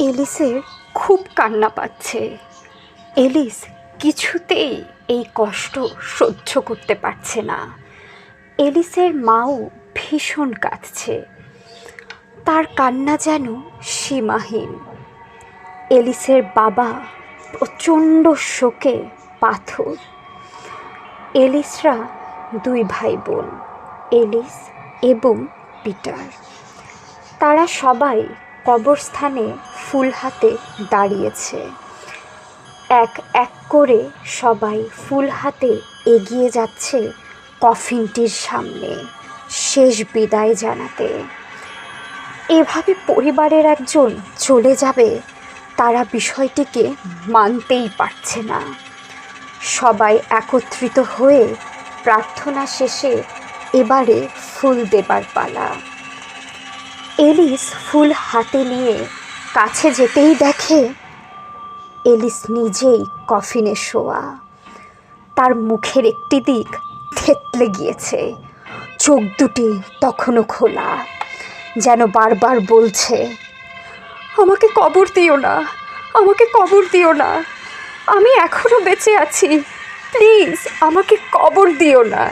এলিসের খুব কান্না পাচ্ছে। এলিস কিছুতেই এই কষ্ট সহ্য করতে পারছে না। এলিসের মাও ভীষণ কাঁদছে, তার কান্না যেন সীমাহীন। এলিসের বাবা প্রচণ্ড শোকে পাথর। এলিসরা দুই ভাই বোন, এলিস এবং পিটার। তারা সবাই কবরস্থানে ফুল হাতে দাঁড়িয়েছে। এক এক করে সবাই ফুল হাতে এগিয়ে যাচ্ছে কফিনটির সামনে শেষ বিদায় জানাতে। এভাবে পরিবারের একজন চলে যাবে, তারা বিষয়টিকে মানতেই পারছে না। সবাই একত্রিত হয়ে প্রার্থনা শেষে এবারে ফুল দেবার পালা। এলিস ফুল হাতে নিয়ে কাছে যেতেই দেখে এলিস নিজেই কফিনে শোয়া। তার মুখের একটি দিক থেতলে গিয়েছে, চোখ দুটি তখনও খোলা, যেন বারবার বলছে, আমাকে কবর দিও না, আমাকে কবর দিও না, আমি এখনো বেঁচে আছি, প্লিজ আমাকে কবর দিও না।